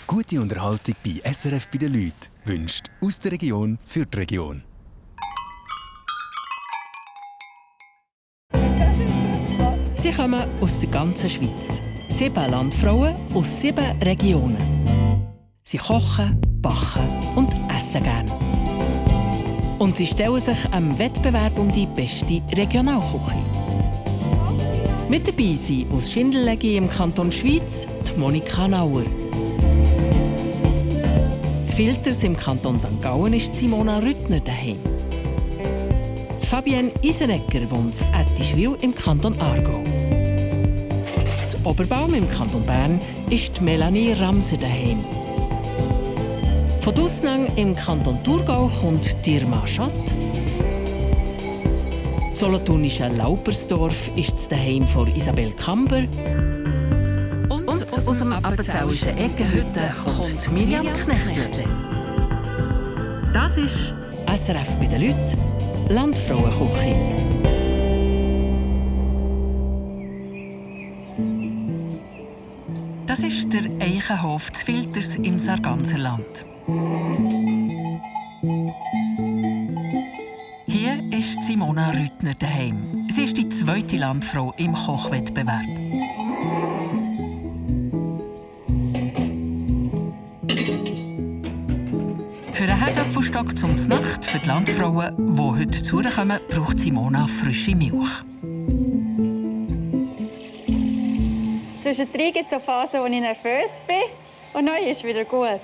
Gute Unterhaltung bei SRF bei den Leuten wünscht aus der Region für die Region. Sie kommen aus der ganzen Schweiz. 7 Landfrauen aus 7 Regionen. Sie kochen, backen und essen gerne. Und sie stellen sich am Wettbewerb um die beste Regionalküche. Mit dabei sind aus Schindellegi im Kanton Schwyz die Monika Nauer. Z Filters im Kanton St. Gallen ist Simona Rüttner daheim. Die Fabienne Isenegger wohnt in Ettischwil im Kanton Aargau. Z Oberbaum im Kanton Bern ist die Melanie Ramser daheim. Von Dusnang im Kanton Thurgau kommt Dirma Schatt. Solothurnische Laupersdorf ist das Daheim von Isabel Kamber. Und aus dem appenzellischen Eckenhütte kommt Miriam Knechtle. Das ist SRF bei den Leuten, Landfrauenküche. Das ist der Eichenhof zu Filters im Sarganserland. Hier ist Simona Rüttner daheim. Sie ist die 2. Landfrau im Kochwettbewerb. Für einen Herdapfelstock zum Znacht für die Landfrauen, die heute zu ihr kommen, braucht Simona frische Milch. Zwischendrin gibt es eine Phase, wo ich nervös bin und dann ist es wieder gut.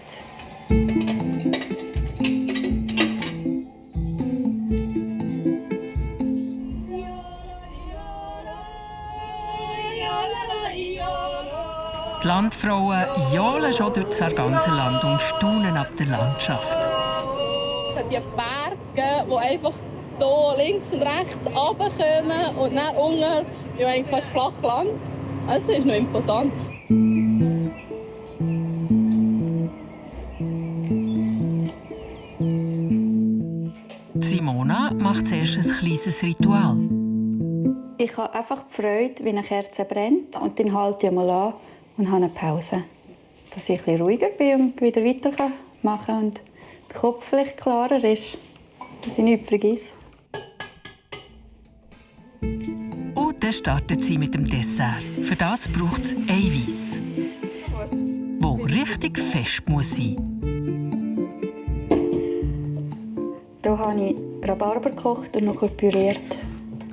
Die Landfrauen johlen schon durch das Sarganserland und staunen ab der Landschaft. Es hat die Berge, die einfach hier links und rechts runterkommen und dann unten, ja, eigentlich fast Flachland. Also ist noch imposant. Simona macht zuerst ein kleines Ritual. Ich habe einfach die Freude, wie eine Kerze brennt. Und dann halte ich mal an und habe eine Pause. Dass ich etwas ruhiger bin und wieder weitermachen kann und der Kopf vielleicht klarer ist, dass ich nichts vergesse. Und dann startet sie mit dem Dessert. Für das braucht es Eiweiß, das richtig fest muss sein. Hier habe ich Rhabarber gekocht und nachher püriert.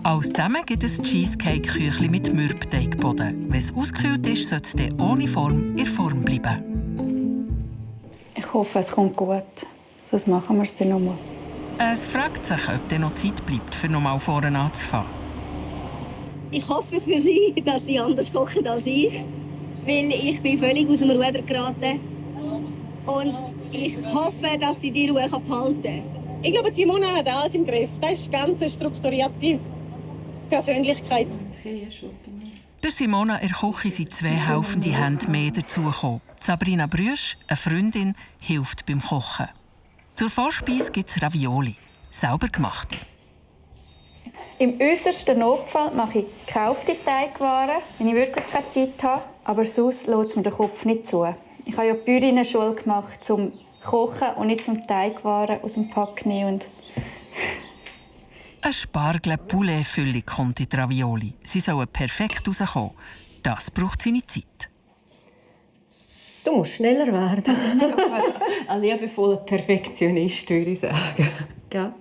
Alles zusammen gibt es Cheesecake-Küchli mit Mürbeteigboden. Wenn es ausgekühlt ist, soll es dann ohne Form in Form bleiben. Ich hoffe, es kommt gut. Sonst machen wir es dann nochmal. Es fragt sich, ob dann noch Zeit bleibt, für nochmal vorne anzufangen. Ich hoffe für Sie, dass Sie anders kochen als ich. Weil ich bin völlig aus dem Ruder geraten. Und ich hoffe, dass Sie die Ruhe behalten kann. Ich glaube, Simona hat alles im Griff. Das ist eine ganz strukturierte Persönlichkeit. Der Simona in der Küche sind 2 helfende Hände mehr dazugekommen. Sabrina Brüsch, eine Freundin, hilft beim Kochen. Zur Vorspeise gibt es Ravioli, selber gemachte. Im äußersten Notfall mache ich gekaufte Teigwaren, wenn ich wirklich keine Zeit habe. Aber sonst lässt es mir den Kopf nicht zu. Ich habe ja die Bäuerinnen-Schule gemacht, zum Kochen und nicht zum Teigwaren aus dem Pack nehmen. Eine Spargel-Poulet-Füllung kommt in die Ravioli. Sie sollen perfekt rauskommen. Das braucht seine Zeit. Du musst schneller werden. Ein liebevoller Perfektionist, würde ich sagen. Ja.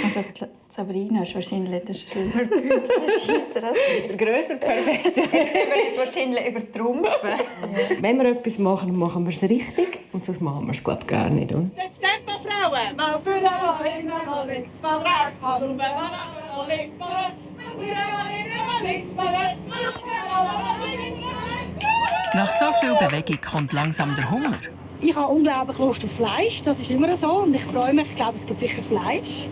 Also Sabrina ist wahrscheinlich der schlimmer Bügelschießer als Der grösser Perfektionist. Jetzt können wir uns wahrscheinlich übertrumpfen. Wenn wir etwas machen, machen wir es richtig. Und sonst machen wir es, glaube ich, gar nicht. Oder? Jetzt Tempo, Frauen! Mal vorne, mal hinten, mal links, mal rechts, mal rauf, mal links, mal rechts, mal hinten, mal links, mal rechts, mal links. Nach so viel Bewegung kommt langsam der Hunger. Ich habe unglaublich Lust auf Fleisch, das ist immer so. Und ich freue mich, ich glaube, es gibt sicher Fleisch.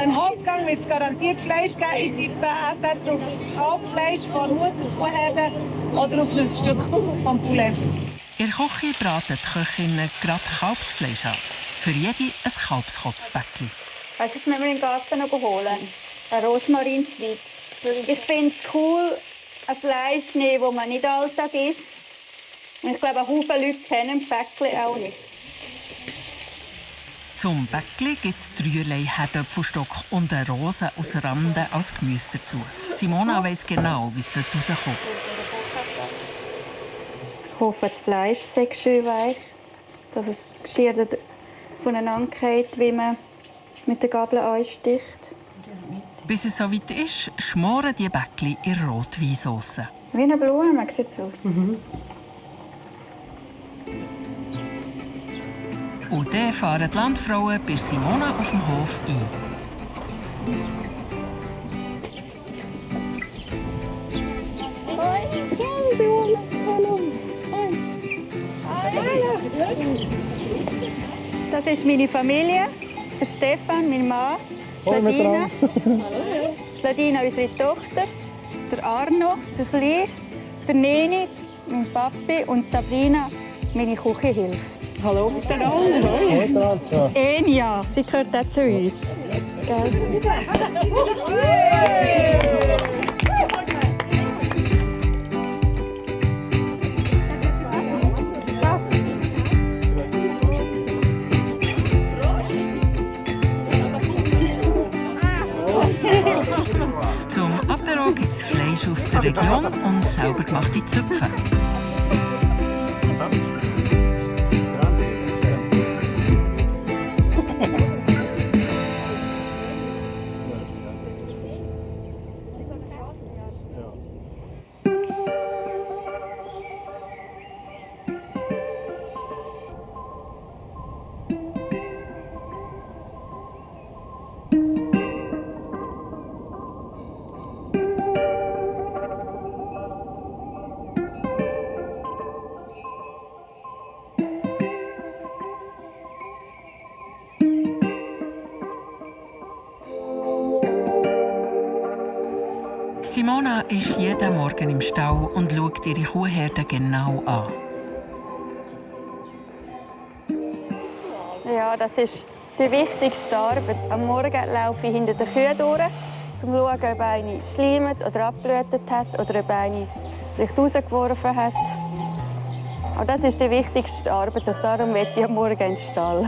Im Hauptgang wird es garantiert Fleisch geben. Ich tippe entweder auf Kalbfleisch von Mutter, Kuhherde oder auf ein Stück vom Poulet. In der Küche braten die Köchinnen gerade Kalbsfleisch an. Für jede ein Kalbskopfbäckchen. Weißt du, was wir im Garten noch holen? Ein Rosmarinzweig. Ich finde es cool, ein Fleisch zu nehmen, das man nicht alltag isst. Und ich glaube, ein Haufen Leute kennen Päckchen auch nicht. Zum Bäckli gibt es 3 Herdöpfelstock und eine Rose aus Randen als Gemüse dazu. Simona weiss genau, wie es rauskommt. Ich hoffe, das Fleisch sei schön weich, dass es Geschirr voneinander geht, wie man mit der Gabel einsticht. Bis es so weit ist, schmoren die Bäckli in Rotweinsauce. Wie eine Blume sieht es aus. Und dann fahren die Landfrauen bei Simona auf dem Hof ein. Das ist meine Familie, der Stefan, mein Mann, die Ladina. Die Ladina, unsere Tochter, der Arno, der Kleine, der Neni, mein Papi und Sabrina, meine Küchenhilfe. Hallo miteinander. Enya, sie gehört auch zu uns. Gell? Zum Apero gibt es Fleisch aus der Region und selber gemachte Zöpfe. Simona ist jeden Morgen im Stall und schaut ihre Kuhherde genau an. Ja, das ist die wichtigste Arbeit. Am Morgen laufe ich hinter den Kühen durch, um zu schauen, ob eine schleimt oder abgelötet hat oder ob eine vielleicht rausgeworfen hat. Aber das ist die wichtigste Arbeit und darum will ich am Morgen in den Stall.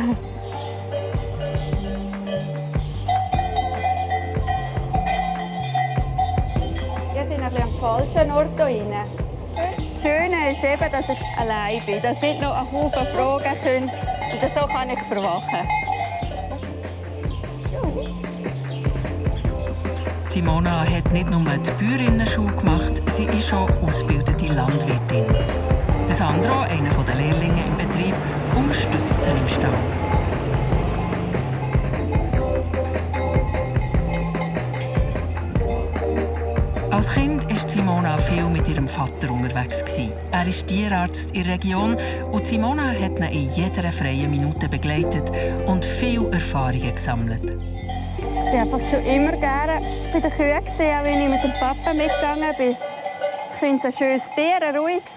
Wir sind ein bisschen am falschen Ort hier. Das Schöne ist eben, dass ich allein bin, dass nicht noch einen Haufen fragen können. Und so kann ich verwachen. Simona hat nicht nur die Bäuerinnen-Schule gemacht, sie ist auch ausgebildete Landwirtin. Sandro, einer der Lehrlinge im Betrieb, unterstützt sie im Stall. Als Kind war Simona viel mit ihrem Vater unterwegs. Er ist Tierarzt in der Region und Simona hat ihn in jeder freien Minute begleitet und viele Erfahrungen gesammelt. Ich war einfach schon immer gerne bei den Kühen, auch wenn ich mit dem Papa mitgegangen bin. Ich finde es ein schönes Tier, ein ruhiges.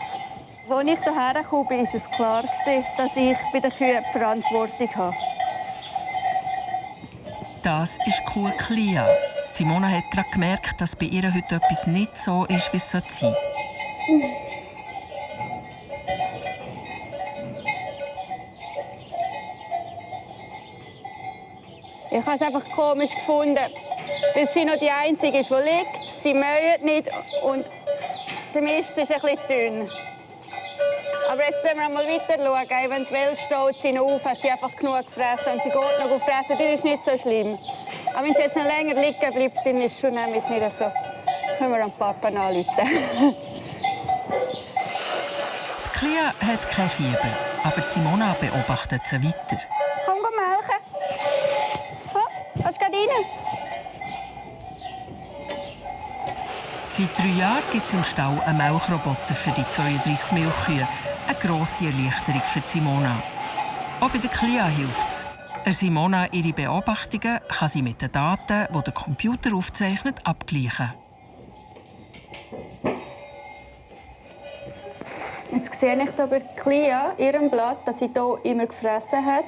Als ich hierher kam, war es klar, dass ich bei den Kühen die Verantwortung habe. Das ist die Kuh Clia. Simona hat gerade gemerkt, dass bei ihr heute etwas nicht so ist, wie es sein sollte. Ich habe es einfach komisch gefunden, weil sie noch die Einzige ist, die liegt. Sie mähen nicht und der Mist ist ein bisschen dünn. Aber jetzt schauen wir mal weiter schauen. Eventuell steht sie noch auf, hat sie einfach genug gefressen und sie geht noch fressen. Das ist nicht so schlimm. Aber wenn sie jetzt noch länger liegen bleibt, dann ist es schon nicht so. Können wir am Papa anrufen. Die Clia hat kein Fieber, aber Simona beobachtet sie weiter. Komm, melken. Komm, kannst du gerade rein? Seit 3 Jahren gibt es im Stall einen Milchroboter für die 32 Milchkühe. Eine grosse Erleichterung für Simona. Auch bei der Clia hilft es. Simona ihre Beobachtungen kann sie mit den Daten, die der Computer aufzeichnet, abgleichen. Jetzt sehe ich hier bei Clia, ihrem Blatt, dass sie hier immer gefressen hat.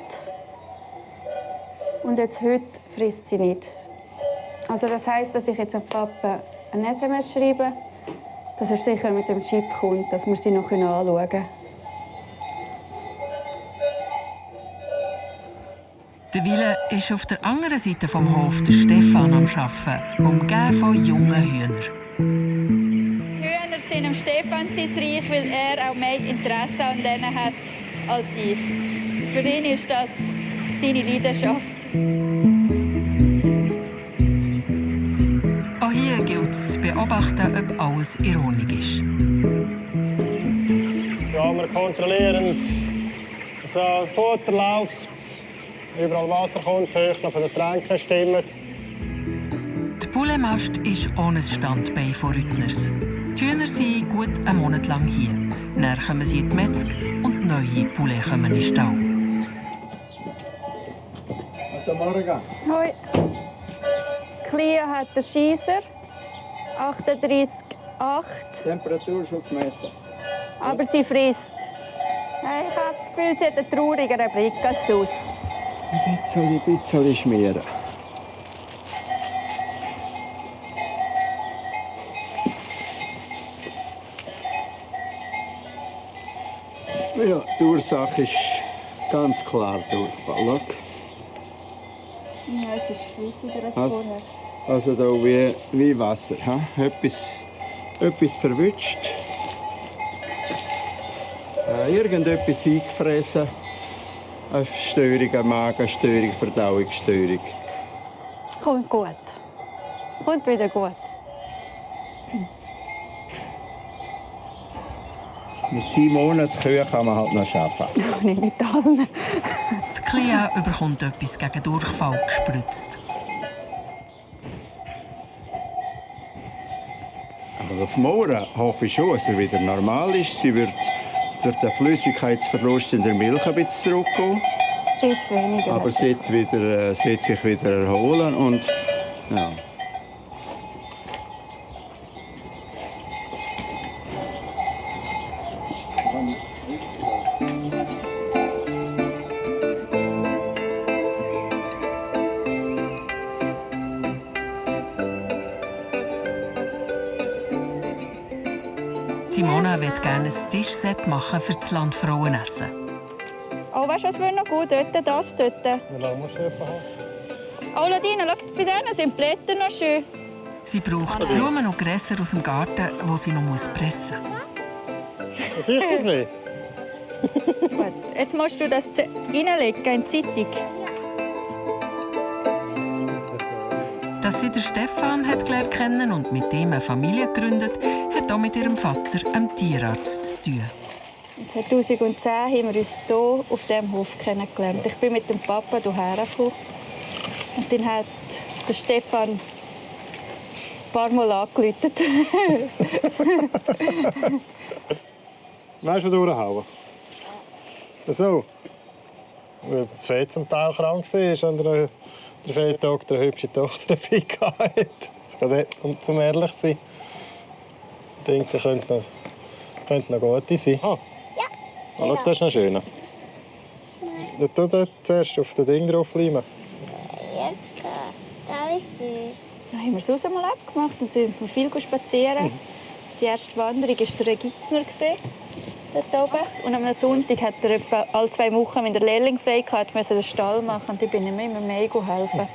Und jetzt heute frisst sie nicht. Also das heisst, dass ich jetzt an Papa ein SMS schreibe, dass er sicher mit dem Chip kommt, dass wir sie noch anschauen können. Der Wille ist auf der anderen Seite vom Hof der Stefan am Arbeiten, umgeben von jungen Hühnern. Die Hühner sind am Stefan sein Reich, weil er auch mehr Interesse an denen hat als ich. Für ihn ist das seine Leidenschaft. Auch hier gilt es zu beobachten, ob alles ironisch ist. Ja, wir kontrollieren, dass Futter läuft, überall Wasser kommt, die Höhe von den Tränken stimmt. Die Pouletmast ist ohne Standbein von Rüttners. Die Hühner sind gut einen Monat lang hier. Dann kommen sie in die Metzg und neue Poulet kommen in den Stall. Guten Morgen. Hoi. Clea hat den Scheisser, 38,8. Temperatur schon gemessen. Aber sie frisst. Ich habe das Gefühl, sie hat einen traurigeren Blick als sonst. Ein bisschen schmieren. Ja, die Ursache ist ganz klar Durchfall. Schau. Ja, es ist flüssiger als vorher. Also da wie Wasser. Etwas verwünscht. Irgendetwas eingefressen. Eine Störung, eine Magenstörung, Verdauungsstörung. Kommt gut. Kommt wieder gut. Mit 7 Monaten Kühe kann man halt noch arbeiten. Nicht mit allen. Die Clea bekommt etwas gegen Durchfall gespritzt. Aber auf morgen hoffe ich schon, dass er wieder normal ist. Sie wird durch den Flüssigkeitsverlust in der Milch ein bisschen zurückkommen. Ein bisschen weniger. Aber sie wird sich wieder erholen und ja. Simona will gerne ein Tischset machen für das Landfrauenessen. Oh, weißt du, was wäre noch gut? Das dort. Wie lange musst du etwa haben? Oh, Ladina, schau, bei denen sind die Blätter noch schön. Sie braucht Blumen und Gräser aus dem Garten, die sie noch pressen muss. Sehe ich das nicht? Gut, jetzt musst du das reinlegen in die Zeitung. Dass sie den Stefan hat gelernt kennen und mit ihm eine Familie gegründet, hat auch mit ihrem Vater, einem Tierarzt, zu tun. 2010 haben wir uns hier auf diesem Hof kennengelernt. Ich bin mit dem Papa hierher gekommen. Und dann hat der Stefan ein paar Mal angerufen. Weißt du, wo durchhauen? So. Weil das Fee zum Teil krank war und der Feedoktor eine hübsche Tochter dabei hatte. Zum ehrlich sein. Ich denke, die könnte noch gute sein. Ah. Ja. Oh, das ist noch schön. Du dort zuerst auf das Ding draufleimen. Ja, das ist süß. Dann haben wir es raus mal abgemacht und sind viel spazieren. Die erste Wanderung war der Gitzner dort oben. Und am Sonntag hat er etwa alle 2 Wochen, wenn der Lehrling frei hatte, musste den Stall machen. Und ich bin ihm immer mehr helfen.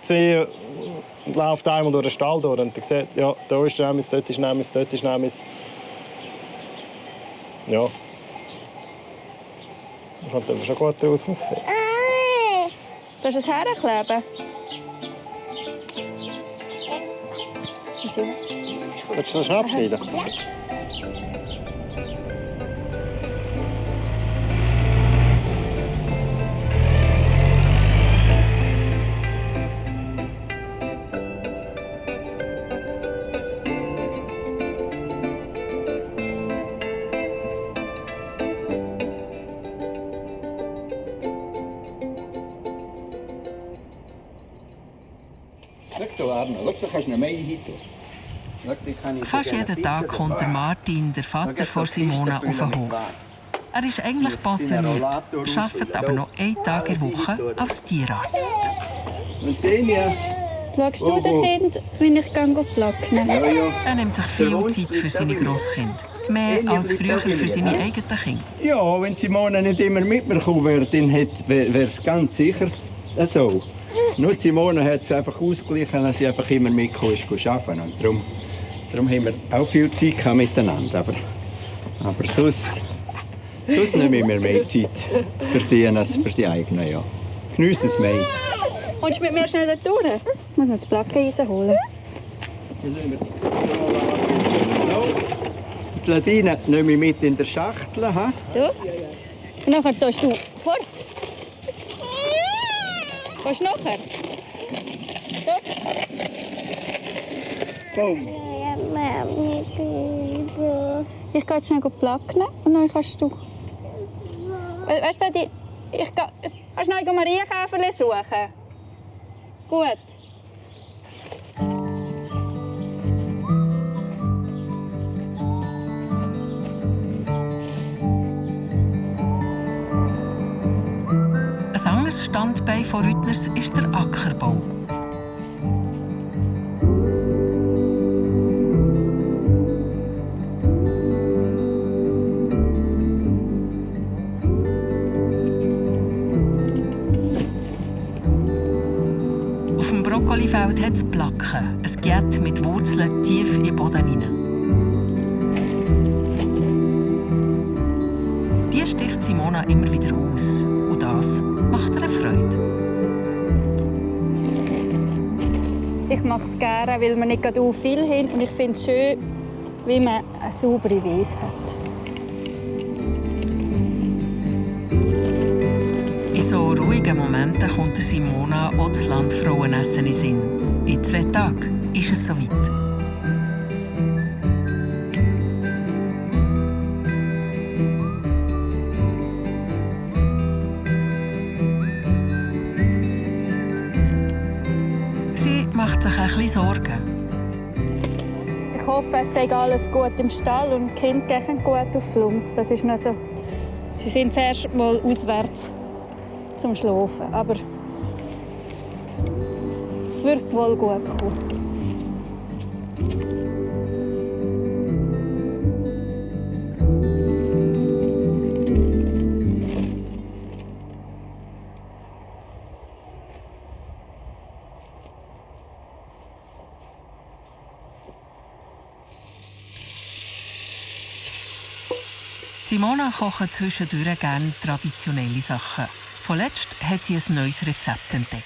Sie läuft einmal durch den Stall durch und sieht, ja, da ist Nemes, dort ist Nemes, dort ist Nemes. Ja. Das kommt aber schon gut raus, muss ich. Willst du es herkleben? Willst du das schon abschneiden? Ja. Fast jeden Tag kommt der Martin, der Vater von Simona, auf den Hof. Er ist eigentlich pensioniert, arbeitet aber noch einen Tag in der Woche als Tierarzt. Schaust du den Kind, wenn ich Plak nehme? Er nimmt sich viel Zeit für seine Grosskinder. Mehr als früher für seine eigenen Kinder. Ja, wenn Simona nicht immer mit mir gekommen wäre, dann wäre es ganz sicher Also, nur Simone hat es einfach ausgeglichen, dass sie einfach immer mitgekommen ist arbeiten. Und darum haben wir auch viel Zeit miteinander. Aber sonst nehmen wir mehr Zeit für die als für die eigenen. Ja. Geniessen es mehr. Kommst du mit mir schnell da durch? Ich muss noch die Placke holen. Die Ladine nehme ich mit in der Schachtel. Ha? So. Und nachher gehst du fort. Gehst du nachher? Boom. Ich gehe jetzt schnell placken und dann kannst du... Weißt du, ich gehe... Kannst du noch Marienkäferchen suchen? Gut. Ein anderes Standbein von Rüthners ist der Ackerbau. Auf dem Brokkolifeld hat es Placken, ein Giet mit Wurzeln tief in den Boden hinein. Die sticht Simona immer wieder aus. Und das macht ihr Freude. Ich mache es gerne, weil man nicht gerade viel hin und ich finde es schön, wie man eine saubere Wiese hat. In so ruhigen Momenten kommt der Simona auch das Landfrauenessen in den Sinn. In 2 Tagen ist es soweit. Sie macht sich ein bisschen Sorgen. Ich hoffe, es sei alles gut im Stall und die Kinder gehen gut auf Flums. Das ist noch so. Sie sind zuerst mal auswärts zum Schlafen, aber es wird wohl gut kommen. Simona kocht zwischendurch gerne traditionelle Sachen. Vorletzt hat sie ein neues Rezept entdeckt.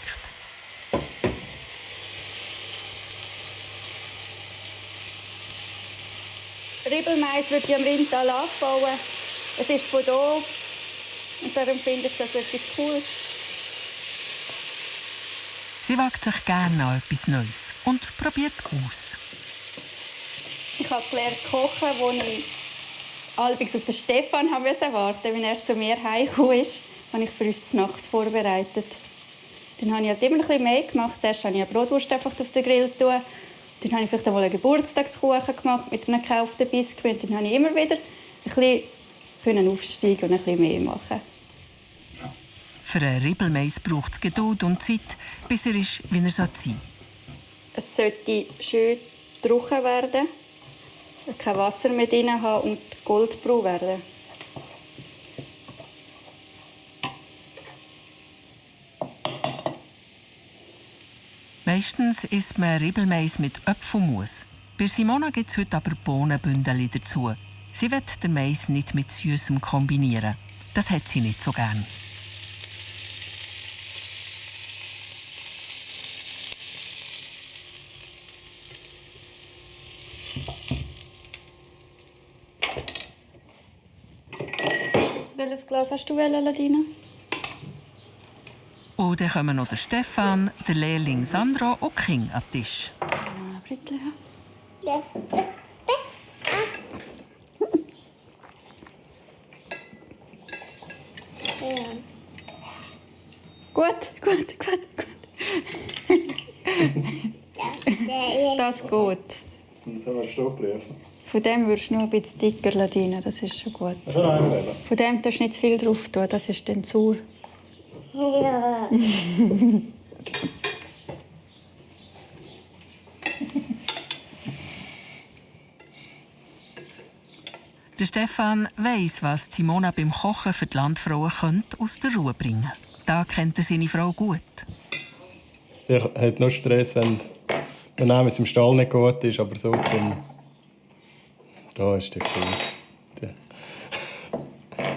Ribelmais wird ja im Rindtal angebaut. Es ist von hier und darum finde ich das etwas Cooles. Sie wagt sich gerne an etwas Neues und probiert aus. Ich habe gelernt kochen, als ich halbwegs auf den Stefan warten musste, wenn er zu mir heimgekommen ist. Habe ich für uns die Nacht vorbereitet. Dann habe ich halt immer ein bisschen mehr gemacht. Zuerst habe ich eine Brotwurst einfach auf den Grill getan. Dann habe ich vielleicht einmal einen Geburtstagskuchen gemacht mit einem gekauften Biskuit. Dann habe ich immer wieder ein bisschen aufsteigen und ein bisschen mehr machen. Für einen Ribelmais braucht es Geduld und Zeit, bis er ist, wie er sein soll. Es sollte schön trocken werden, kein Wasser mehr drin haben und goldbraun werden. Meistens isst man Ribelmais mit Apfelmus. Bei Simona gibt es heute aber Bohnenbündel dazu. Sie will den Mais nicht mit Süßem kombinieren. Das hat sie nicht so gern. Welches Glas hast du, Ladina? Und dann kommen noch der Stefan, der Lehrling Sandro und die Kinder an den Tisch. Gut. Das geht. So ein Stockbriefen. Von dem würdest du nur ein bisschen dicker Ladina, das ist schon gut. Von dem darfst du nicht zu viel drauf tun, das ist dann sauer. Ja. Der Stefan weiss, was Simona beim Kochen für die Landfrauen aus der Ruhe bringen könnte. Tag kennt er seine Frau gut. Der hat nur Stress, wenn es im Stall nicht gut ist, aber sonst da ist der cool. Der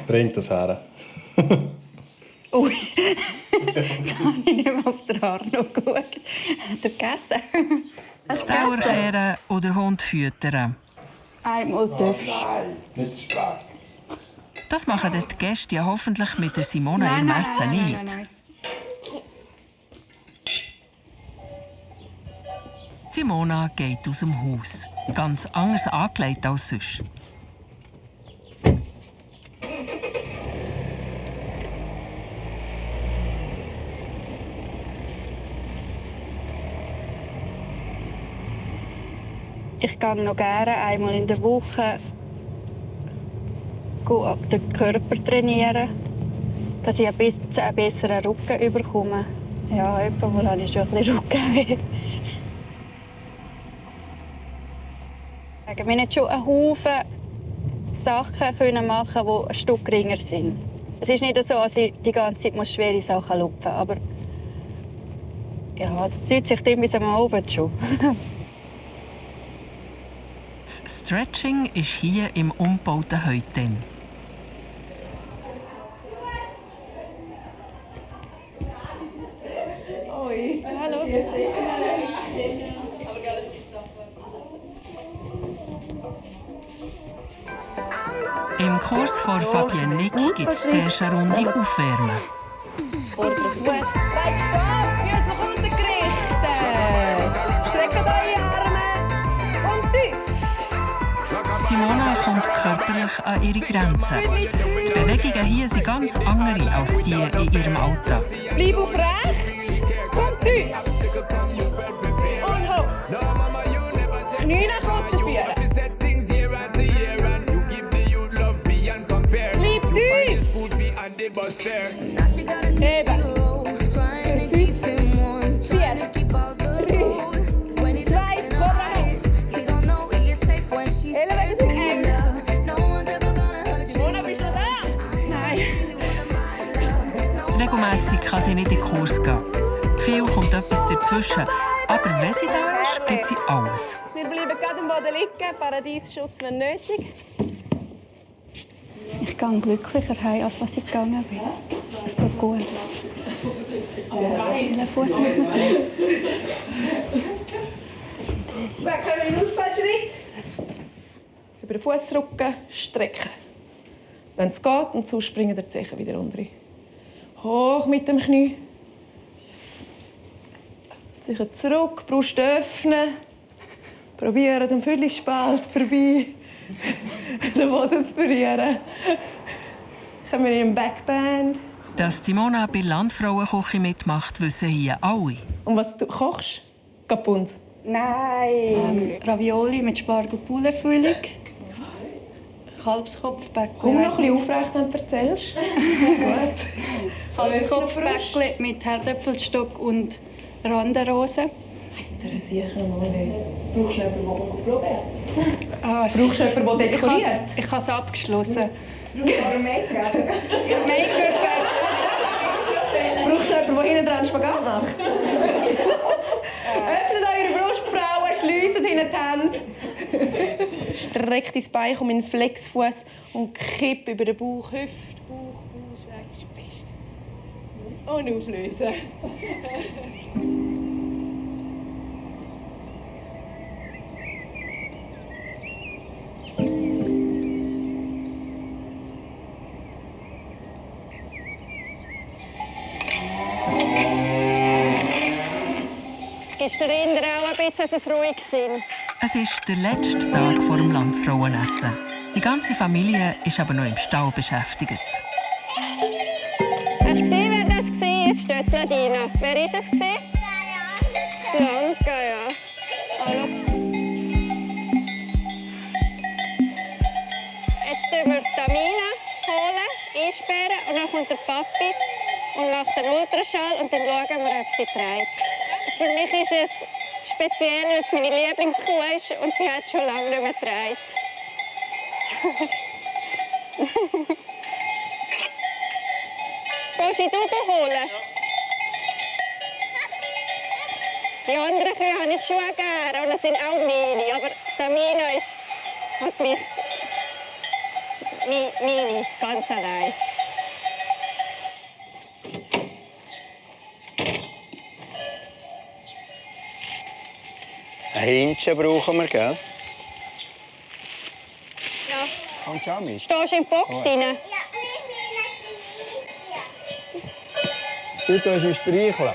bringt das her. Ui, jetzt habe ich nicht mehr auf den Arno geschaut. Hat er gegessen? Das Dauerkehren oder Hund füttern. Einmal darfst Nein, nicht Sprache. Das machen die Gäste ja hoffentlich mit der Simona im Essen nicht. Nein. Simona geht aus dem Haus. Ganz anders angelegt als sonst. Ich gehe noch gerne einmal in der Woche den Körper trainieren, dass ich einen besseren Rücken bekomme. Ja, etwa habe ich schon ein bisschen Rückenweh. Wir können schon einen Haufen Sachen machen, die ein Stück geringer sind. Es ist nicht so, dass ich die ganze Zeit schwere Sachen lupfen muss, aber ja, es zieht sich dann bis am Abend schon. Das Stretching ist hier im umgebauten Heuten. Hallo. Im Kurs von Fabienne Nick gibt es zuerst eine Runde Aufwärmen. Vorder Fuß. Bleib stehen, Füße nach unten gerichtet. Streckt eure Arme und tief. Simona kommt körperlich an ihre Grenzen. Die Bewegungen hier sind ganz andere als die in ihrem Alltag. Bleib auf rechts und tief. Und hoch. 9 nach außen führen. Bleib tief. Eben. 5, 4, 3, 2, voran. Ellenwege sind eng. Simona, bist du da? Nein. Regelmässig kann sie nicht in den Kurs gehen. Viel kommt etwas dazwischen. Aber wenn sie da ist, gibt sie alles. Wir bleiben gerade am Boden liegen. Paradiesschutz, wenn nötig. Ich gehe glücklicher heim, als was ich gegangen bin. Es tut gut. Welchen Fuß muss man sehen? Wir können in den Ausfallschritt. Über den Fußrücken strecken. Wenn es geht, und so springen die Zehen wieder unten. Hoch mit dem Knie. Zehen zurück, Brust öffnen. Probieren den Viertelspalt vorbei. Den Boden zu berühren. Kommen wir in einen Backbend. Dass Simona bei Landfrauenküche mitmacht, wissen hier alle. Und was du kochst? Kapunz. Nein. Ravioli mit Spargel-Poulet-Füllung. Kalbskopfbäckchen. Komm noch ein bisschen aufrecht, wenn du erzählst. Gut. Kalbskopfbäckchen mit Herdöpfelstock und Randenrose. Der sicher mal nicht. Brauchst du jemanden, der Blumen essen? Brauchst du jemanden, der dekoriert? Ich habe es abgeschlossen. Brauchst du Make-up? Brauchst du jemanden, der hinten dran Spagat macht? Öffnet eure Brust, Frauen, schliessen hinten die Hände. Streck dein Bein um in den Flexfuß und kipp über den Bauch, Hüfte, Bauch, schweigst fest. Und auflösen. Ist der Inder auch ein bisschen, dass es ruhig sind? Es ist der letzte Tag vor dem Landfrauenessen. Die ganze Familie ist aber noch im Stall beschäftigt. Hast du gesehen, wer das war? Steht Nadina. Wer war es? Blanca, ja. Hallo. Jetzt holen wir die Tamina, einsperren und dann kommt der Papi und macht den Ultraschall und dann schauen wir, ob sie trägt. Für mich ist es speziell, weil es meine Lieblingskuh ist und sie hat schon lange nicht mehr getragen. Kannst du in die Stube holen? Die anderen Kühe habe ich schon gerne und das sind auch meine. Aber der Mina hat mich meine ganz allein. Ein Hähnchen brauchen wir, gell? Ja. Kommst du auch mit? Stehst du in die Box rein? Du tust ihn streicheln.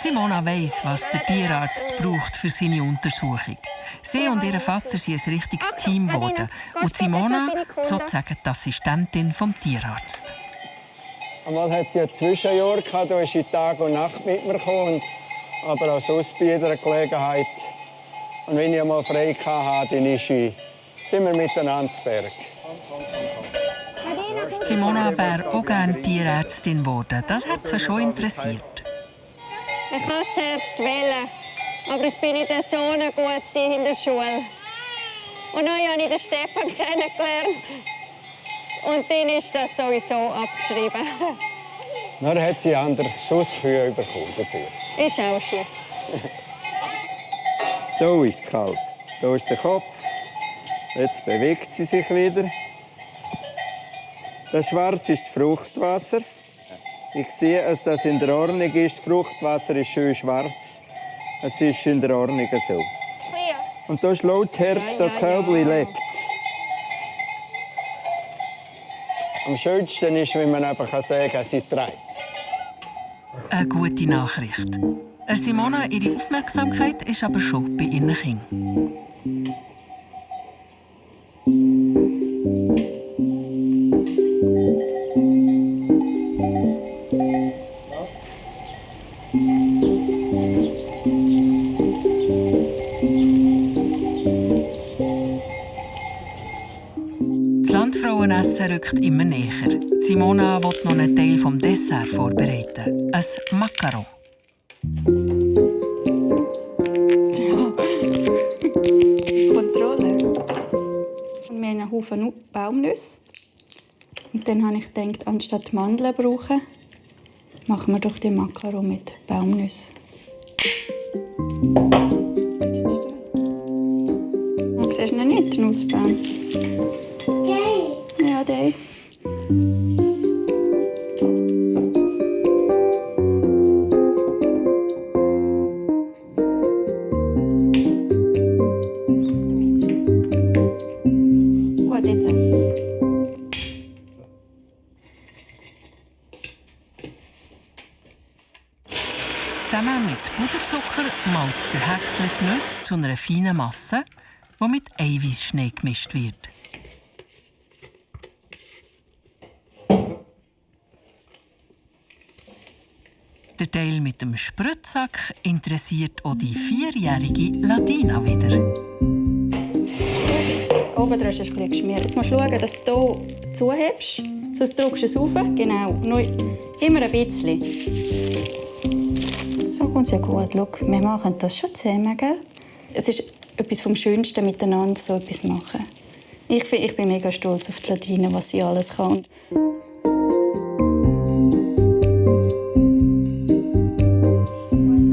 Simona weiss, was der Tierarzt braucht für seine Untersuchung. Sie und ihr Vater sind ein richtiges Team geworden. Und Simona sozusagen die Assistentin vom Tierarzt. Einmal hat sie ein Zwischenjahr gehabt, da ist sie Tag und Nacht mit mir gekommen. Aber auch sonst bei jeder Gelegenheit. Und wenn ich einmal frei hatte, dann sind wir miteinander zu Berg. Simona wäre auch gerne Tierärztin geworden. Das hat sie schon interessiert. Ich wollte zuerst wählen, aber ich bin nicht so eine Gute in der Schule. Und dann habe ich den Stefan kennengelernt. Und dann ist das sowieso abgeschrieben. Dann hat sie andere Kühe bekommen dafür. Ist auch schön. So ist es kalt. Hier ist der Kopf. Jetzt bewegt sie sich wieder. Das Schwarze ist das Fruchtwasser. Ich sehe, dass das in der Ordnung ist. Das Fruchtwasser ist schön schwarz. Es ist in der Ordnung so. Und da schlägt das Herz, das Kälbchen lebt. Am schönsten ist, wenn man einfach sagen kann, sie trägt. Eine gute Nachricht. Simona, ihre Aufmerksamkeit ist aber schon bei ihren Kindern. Das Landfrauenessen rückt immer näher. Simona will noch einen Teil des Desserts vorbereiten. Ein Macaron. Kontrolle. Und wir haben einen Haufen Baumnüsse. Und dann habe ich gedacht, anstatt Mandeln zu brauchen, machen wir doch die Macaron mit Baumnüssen. Du siehst noch nicht den Nussbaum. Ja, der. Zusammen mit Puderzucker malt der Häcksler die Nüsse zu einer feinen Masse, die mit Eiweißschnee gemischt wird. Der Teil mit dem Spritzsack interessiert auch die 4-jährige Ladina wieder. Oben dran ist ein bisschen geschmiert. Jetzt musst du schauen, dass du hier zuhebst. Sonst drückst du es rauf. Genau. Nur immer ein bisschen. So kommt es ja gut. Schau, wir machen das schon zusammen, gell? Es ist etwas vom Schönsten, miteinander so etwas machen. Ich bin mega stolz auf die Ladina, was sie alles kann.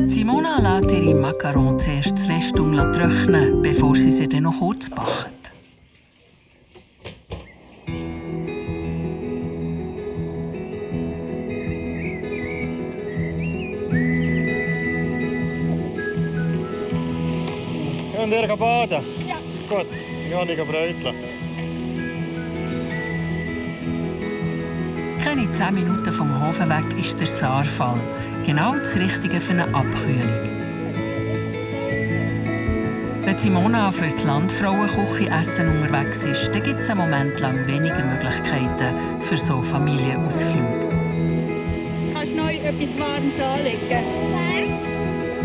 Simona lässt ihre Macaron zuerst 2 Stunden trocknen, bevor sie dann noch kurz backen. Und ihr baden? Ja. Gut, ich gehe bräuteln. Keine 10 Minuten vom Hofen weg ist der Saarfall. Genau das Richtige für eine Abkühlung. Wenn Simona für das Landfrauenküche-Essen unterwegs ist, dann gibt es einen Moment lang weniger Möglichkeiten für so Familienausflüge. Kannst du noch etwas Warmes anlegen?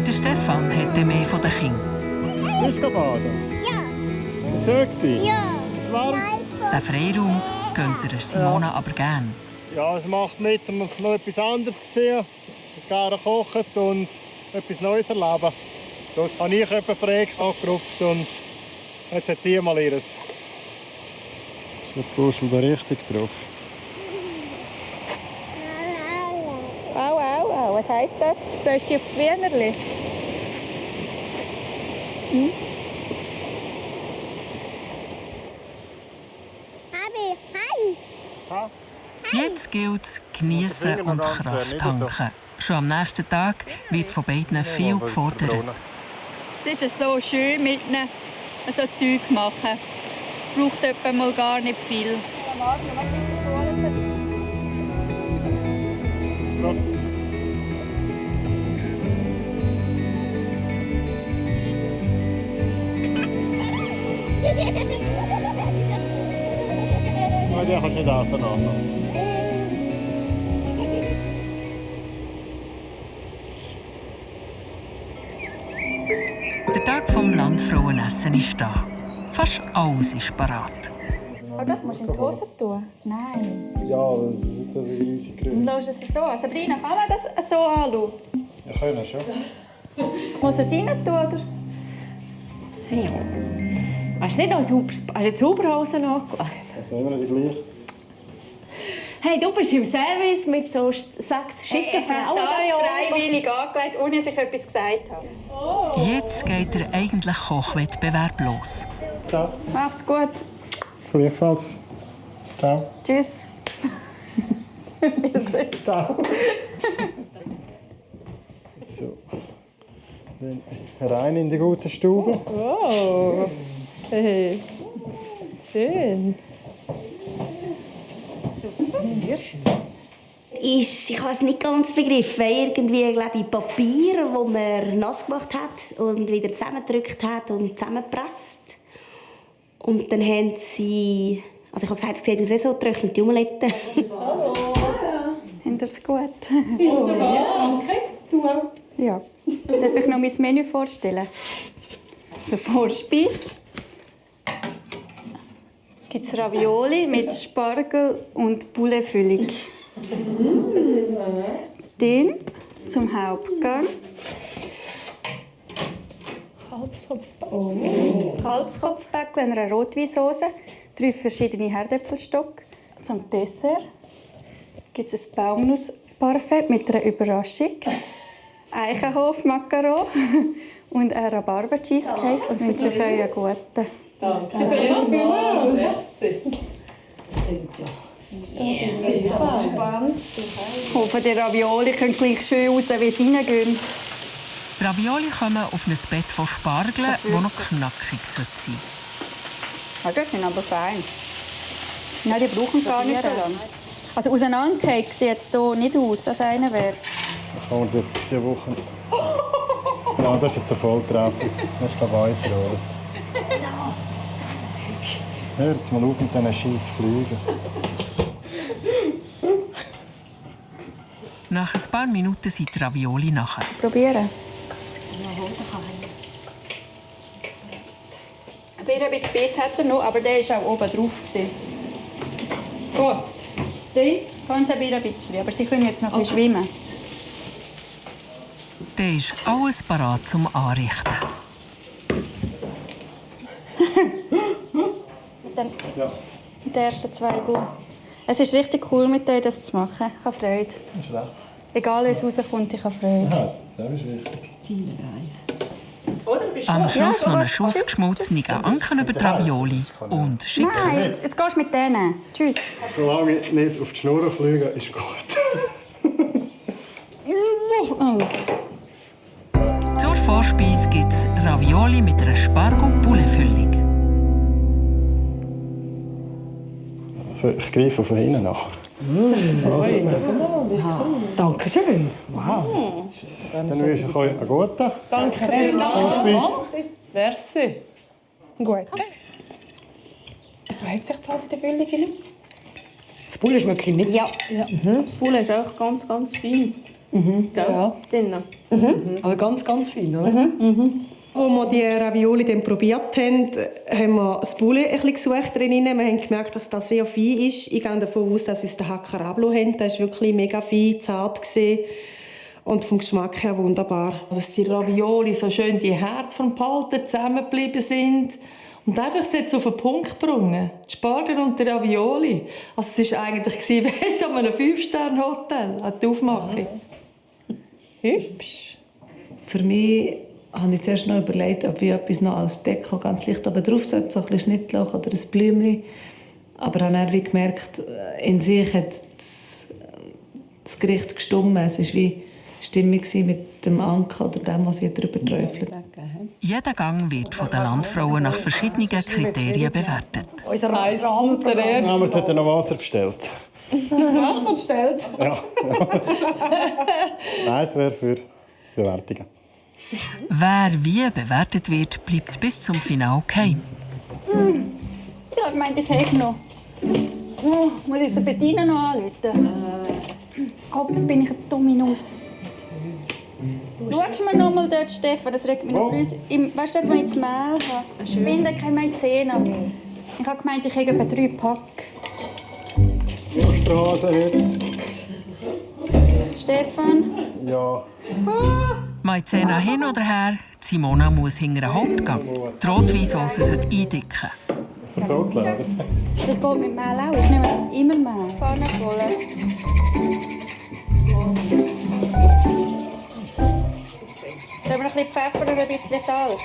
Der Stefan hätte mehr von den Kindern. Willst du baden? Ja. Schön? Ja. Ist warm? Den Freiraum gönnt der Simona aber gerne. Ja, es macht mit, um noch etwas anderes zu sehen. Gerne kochen und etwas Neues erleben. Das habe ich ein Projekt angerufen und jetzt hat sie mal ihres. Ist der Puzzle da richtig drauf? Was heisst das? Freust du dich auf das Wienerli? Hm? Jetzt gilt es geniessen und Kraft tanken. Schon am nächsten Tag wird von beiden viel gefordert. Es ist so schön, mit ihnen so Zeug zu machen. Es braucht etwa mal gar nicht viel. Die kannst du nicht auseinander. Der Tag vom Landfrauenessen ist da. Fast alles ist parat. Aber das musst du in die Hose tun? Nein. Ja, das ist ein riesiges Gerät. Und lässt es so an. Sabrina, kann man das so anschauen? Ja, können schon. Muss er es rein tun, oder? Ja. Hast du nicht noch die Sauberhosen angelegt? Das ist immer noch die gleiche. Hey, du bist im Service mit so 6 schicken Ich habe Frauen. das freiwillig angelegt, ohne dass ich etwas gesagt habe. Oh. Jetzt geht der eigentliche Kochwettbewerb los. Ciao. Mach's gut. Gleichfalls. Ciao. Tschüss. Ciao. So. Dann rein in die gute Stube. Oh. Hey. Schön. Ich habe es nicht ganz begriffen. Irgendwie, glaube ich, Papier, das man nass gemacht hat und wieder zusammengedrückt hat und zusammengepresst. Und dann haben sie... Also ich habe gesagt, es sieht aus wie so getrocknete Omelette. Hallo. Habt ihr es gut? Ja, danke. Du auch. Ja. Darf ich noch mein Menü vorstellen? Zur Vorspeise gibt es Ravioli mit Spargel und Pouletfüllung. Dann zum Hauptgang Kalbskopfbäckchen in einer Rotweinsauce, 3 verschiedene Herdäpfelstocke. Zum Dessert gibt es ein Baumnussparfait mit einer Überraschung, Eichenhof-Macaron und ein Rhabarber-Cheesecake. Und wünsche euch einen guten. Danke vielmals. Merci. Ich hoffe, die Ravioli können gleich schön raus, wie sie reingehen. Die Ravioli kommen auf ein Bett von Spargeln, das noch knackig sein sollte. Ja, die sind aber fein. Nein, die brauchen gar nicht so lange. Also auseinandergekriegt sieht es hier nicht aus, als einer wäre. Und die Woche. Ja, das ist jetzt ein Volltreffer. Das ist weiter, oder? Hör jetzt mal auf mit diesen scheiß Flügen. Nach ein paar Minuten sind die Ravioli nachher. Probieren. Ein bisschen Biss hat er noch, aber der war auch oben drauf. Gut. Die? Ganz ein bisschen, aber sie können jetzt noch ein bisschen schwimmen. Dann ist alles parat zum Anrichten. Dann die ersten 2 Gul. Es ist richtig cool, mit dir das zu machen. Ich habe Freude. Das ist recht. Egal, wie es rauskommt, ich habe Freude. Ja, das ist wichtig. Am Schluss noch einen Schuss geschmolzene Anken über die Ravioli und schicken. Nein, jetzt gehst du mit denen. Tschüss. Solange ich nicht auf die Schnur fliege, ist gut. Zur Vorspeise gibt es Ravioli mit einer Spargel-Pouletfüllung. Ich greife von hinten nach. Danke schön. Wow. Dann wünsche ich euch einen guten. Danke Vorspeise. Merci. Gut. Hat sich das in der Füllung? Das Bulle schmeckt nicht. Ja. Das Poulet ist auch ganz, ganz fein. Ja. Drinnen. Also ganz, ganz fein, oder? Als wir die Ravioli dann probiert haben, haben wir das Poulet ein bisschen gesucht drin. Wir haben gemerkt, dass das sehr fein ist. Ich gehe davon aus, dass sie den Hackerablo haben. Das war wirklich mega fein, zart und vom Geschmack her wunderbar. Dass die Ravioli so schön die Herz vom Palten zusammengeblieben sind. Und einfach jetzt auf den Punkt gebracht. Die Spargel und die Ravioli. Also es war eigentlich wie so einem 5-Sterne-Hotel, die Aufmachung. Hübsch. Für mich habe ich zuerst noch überlegt, ob ich etwas noch als Deko ganz leicht oben drauf setze, so ein bisschen Schnittloch oder ein Blümchen. Aber habe dann gemerkt, in sich hat das Gericht gestimmt. Es war wie stimmig mit dem Anker oder dem, was ich darüber träufelt. Jeder Gang wird von den Landfrauen nach verschiedenen Kriterien bewertet. Unser Rahmen, der erste. Robert hat noch Wasser bestellt. Wasser bestellt? Ja. Nein, es wäre für Bewertungen. Wer wie bewertet wird, bleibt bis zum Finale geheim. Ich habe gemeint, ich hätte noch. Muss ich jetzt Bettina noch anrufen? Gott, bin ich eine dumme Nuss. Schaust du mir noch mal dort, Stefan? Das regt mich noch böse. Weißt du, dort, wo ich das Mehl habe? Ich finde keine Maizena mehr. Ich habe gemeint, ich hätte etwa 3 Pack. Straße jetzt. Stefan? Ja. Maizena hin oder her, Simona muss hinter den Hauptgang. Die Rotweinsauce sollte eindicken. Versorgt leider. Das geht mit Mehl auch. Ich nehme das immer Mehl. Pfanne voll. Sollen wir noch ein bisschen Pfeffer oder ein bisschen Salz?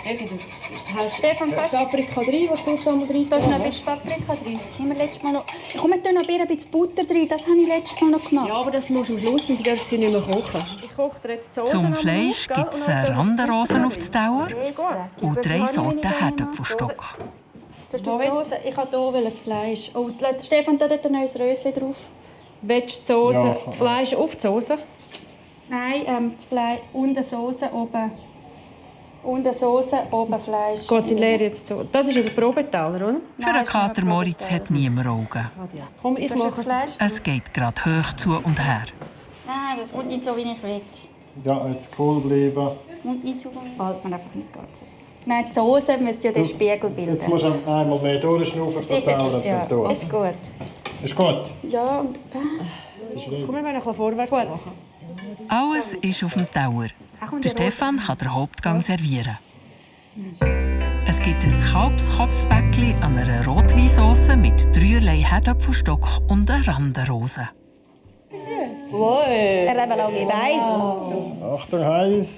Stefan, kannst du... Paprika rein, die du zusammen rein Da ist noch ein bisschen Paprika drin. Das haben wir letztes Mal noch... Komm, wir tun noch ein bisschen Butter drin. Das habe ich letztes Mal noch gemacht. Ja, aber das musst du am Schluss und du darfst sie nicht mehr kochen. Ich koche dir jetzt die Soße. Zum Fleisch gibt es Randenrosen auf der Dauer und 3 Sorten Herdöpfelstock. Du hast die Soße. Ich wollte hier das Fleisch. Oh, Stefan, da hat ein neues Röschen drauf. Willst du die Soße, das Fleisch auf die Soße? Nein, das Fleisch und die Soße oben. Und die Soße oben Fleisch. Geht in Leere jetzt so. Das ist ein Probetaler, oder? Für den Kater Moritz hat niemand Augen. Komm, ich mache Fleisch. Es geht gerade hoch zu und her. Nein, das wird nicht so, wie ich will. Ja, jetzt cool bleiben. Und nicht so, das bald man einfach nicht ganzes. Nein, die Soße müsste ja den Spiegel bilden. Jetzt musst du einmal mehr durchschnaufen, verteilen und dann durch. Ist gut. Ist gut? Ja, und... Komm, wir wollen ein bisschen vorwärts machen. Alles ist auf dem Tower. Der Stefan kann den Hauptgang servieren. Es gibt ein Kalbskopfbäckchen an einer Rotweinsauce mit 3 Herdöpfelstock und einer Randenrose. Wow. Er hat lange Beine. Achtung, heiß.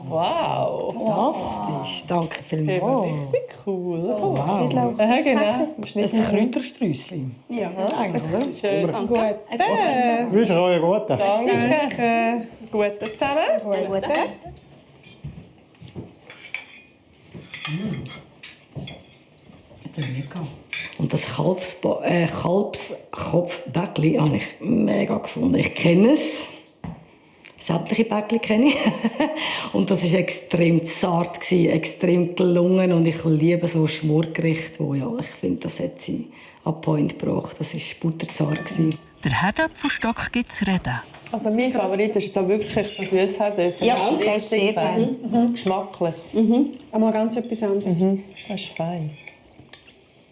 Wow. Fantastisch, danke vielmals. Richtig cool. Wow. Genau. Ein Kräutersträußchen. Ja, eigentlich, oder? Schön. Danke. Wie ist euer Guter? Danke. Guten zusammen. Guten. Jetzt soll ich nicht gehen. Und das Kalbskopfbäckchen habe ich mega gefunden. Ich kenne es. Sämtliche Bäckchen kenne ich. Und das war extrem zart, extrem gelungen. Und ich liebe so Schmorgerichte, wo ich finde, das hat sie an Point gebracht. Das war butterzart. Der Herdöpfelstock gibt es reden. Also mein Favorit ist jetzt auch wirklich das Süßherdöpfel. Ja, das ist sehr fein. Geschmacklich. Einmal ganz etwas anderes. Das ist fein.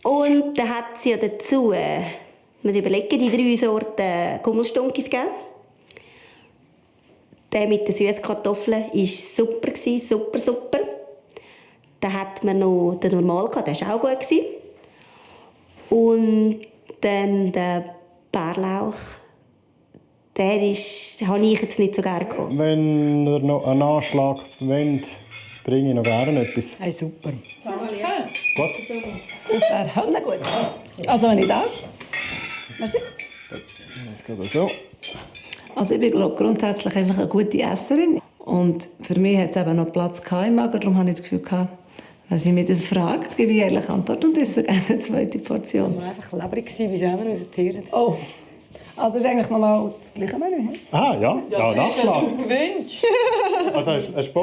Und dann hat sie ja dazu, wir überlegen, die 3 Sorten Gummelstonkies gegeben. Der mit den Süßkartoffeln war super, super. Dann hat man noch den Normal gehabt, der war auch gut. Und dann der Bärlauch, der habe ich jetzt nicht so gerne gehabt. Wenn ihr noch einen Anschlag wollt, bringe ich noch gerne etwas. Hey, super. Gut? Das wäre halt gut. Also wenn ich darf. Merci. Jetzt geht das so. Also ich bin grundsätzlich einfach eine gute Esserin. Und für mich hat es eben noch Platz im Magen. Darum habe ich das Gefühl, wenn sie mich das fragt, gebe ich ehrlich Antwort und esse gerne eine zweite Portion. Ich war einfach leberig, wie sie auch noch Oh, also ist eigentlich nochmal das gleiche Menü? Ah, ja. Ja, Nachschlag. Gewünscht. Also, hast du Hast du ein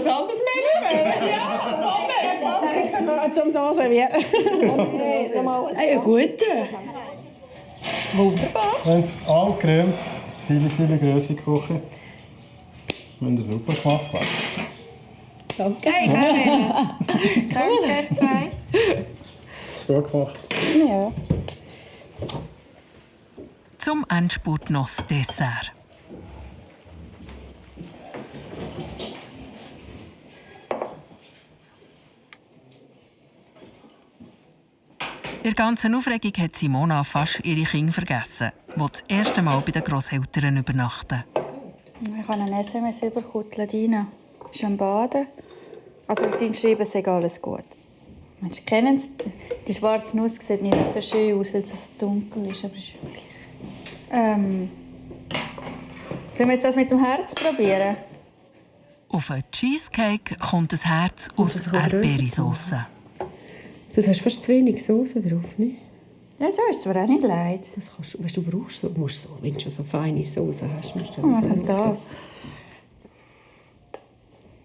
anderes Menü? Ja, Moment. Zum da servieren. Hey, einen guten. Wunderbar. Wenn es angeräumt, viele grosse Küche. Wenn ihr super gemacht habt. Danke. Hey, gerne. Danke, 2. Ist gut gemacht. Ja. Zum Endspurt noch das Dessert. In der ganzen Aufregung hat Simona fast ihre Kinder vergessen, die das erste Mal bei den Grosseltern übernachten. Ich habe eine SMS bekommen, Ladina ist am Baden. Also sie haben geschrieben, es sei alles gut. Menschen kennen es. Die schwarze Nuss sieht nicht so schön aus, weil es so dunkel ist. Aber es ist gleich. Sollen wir jetzt das mit dem Herz probieren? Auf einen Cheesecake kommt ein Herz aus Erdbeeresauce. Du hast fast zu wenig Soße drauf, nicht? Ja, so ist es aber auch nicht leid. Das kannst, weißt, du brauchst so, musst so, wenn du schon so feine Soße hast, musst du Wir machen das.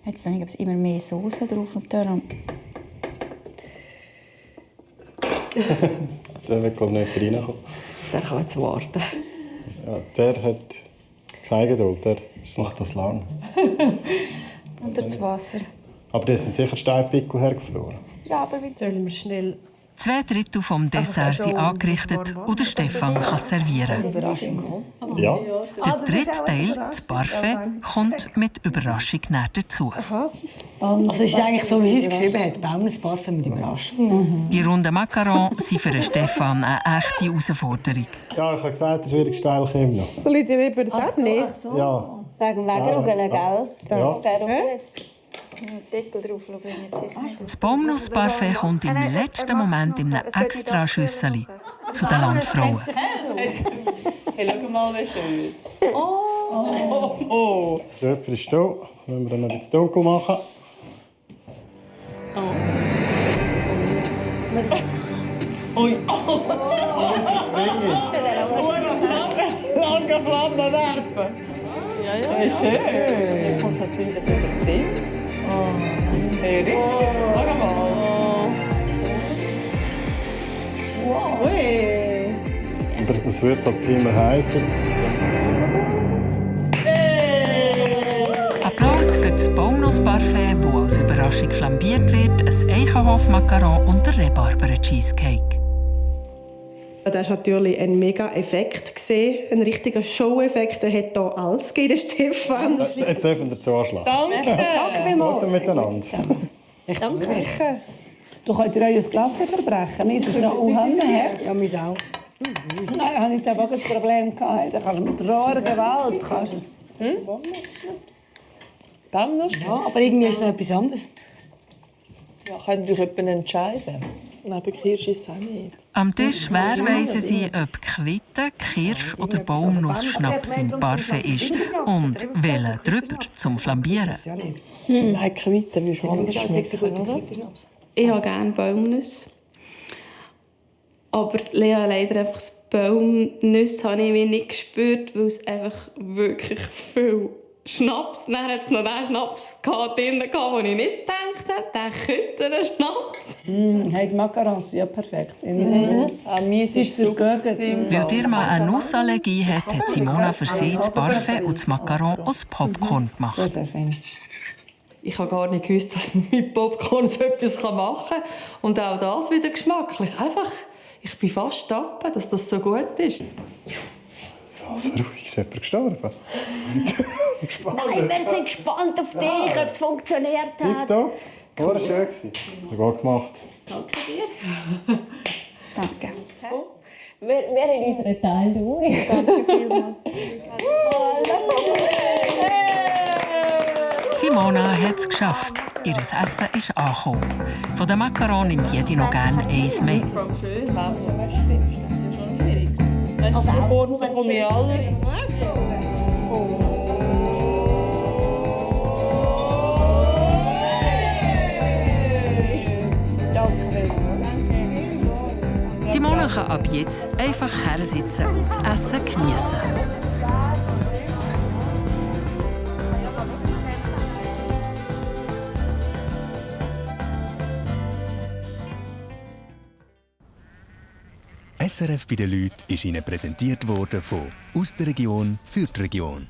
Jetzt habe ich immer mehr Soße drauf und darum. Der wird glaube ich nicht reinkommen. Der kann jetzt warten. Ja, der hat keine Geduld, der macht das lang. Unter das Wasser. Aber die sind sicher Steinpickel hergefroren. Ja, aber wie sollen wir schnell... 2/3 vom Dessert sind angerichtet und der Stefan kann servieren. Ja. Der dritte Teil, das Parfait, kommt mit Überraschung näher dazu. Also es ist eigentlich so, wie sie es geschrieben hat, Baumens Parfait mit Überraschung. Die runden Macarons sind für den Stefan eine echte Herausforderung. Ja, ich habe gesagt, der schwierigste Teil kommt noch. Soll ich dir über das auch nicht? So. Ja. Wegen Rugeln, gell? Ja. Wäre gut. Deckel drauf, bin ich sicher. Das Baumnussparfait kommt im letzten Moment in einem extra Schüssel zu den Landfrauen. Hey, schau mal, wie schön. Oh. Der Öpfer ist da. Das müssen wir dann noch ein bisschen dunkel machen. Ui. Lange Flamme werfen. Ja, ja. Schön. Jetzt kommt es natürlich über den Ding. Erik, schau mal. Wow. Aber das wird halt immer heißer. Applaus für das Baumnussparfait, das als Überraschung flambiert wird, ein Eichenhof-Macaron und der Rhabarber-Cheesecake. Das war natürlich ein mega Effekt, ein richtiger Show-Effekt. Der hat hier alles gegeben, Stefan. Jetzt dürfen wir zuschlagen. Danke. Danke vielmals. Guten miteinander. Danke. Du könnt euch ein Glas verbrechen. Meins ist noch unheimlich. Ja, meins auch. Nein, habe ich auch ein Problem gehabt. Da kannst du mit roher Gewalt. Baumnuss? Ja, aber irgendwie ist es noch etwas anderes. Ja, könnt ihr euch entscheiden? Neben Kirsch ist es auch nicht. Am Tisch schwer weissen sie, ob Quitte, Kirsch oder Baumnussschnaps im Parfait ist und welchen drüber zum Flambieren. Nein, Quitte würde schon anders schmecken, oder? Ich habe gerne Baumnüsse. Aber Lea leider einfach das Baumnüsse habe ich nicht gespürt, weil es einfach wirklich viel Schnaps. Dann hat es noch den Schnaps drin, den ich nicht gedacht habe. Den Kütterschnaps. Hey, die Macarons sind ja perfekt. Mies ist super. Weil dir mal eine Nussallergie hat, hat Simona für sie das Parfait und das Macaron aus Popcorn gemacht. Sehr fein. Ich habe gar nicht gewusst, dass man mit Popcorn so etwas machen kann. Und auch das wieder geschmacklich. Einfach, ich bin fast dankbar, dass das so gut ist. Also ruhig, ist jemand gestorben? Nein, wir sind gespannt auf dich, ob es funktioniert hat. Tipptopp. Das war schön. Gut gemacht. Danke dir. Danke. Wir haben unseren Teil durch. Danke vielmals. Simona hat es geschafft. Ihr Essen ist angekommen. Von den Macarons nimmt jede noch gerne eins mehr. Also vorne bekomme ich alles. Simona kann ab jetzt einfach hersitzen und das Essen geniessen. SRF bei den Leuten ist Ihnen präsentiert worden von «Aus der Region für die Region».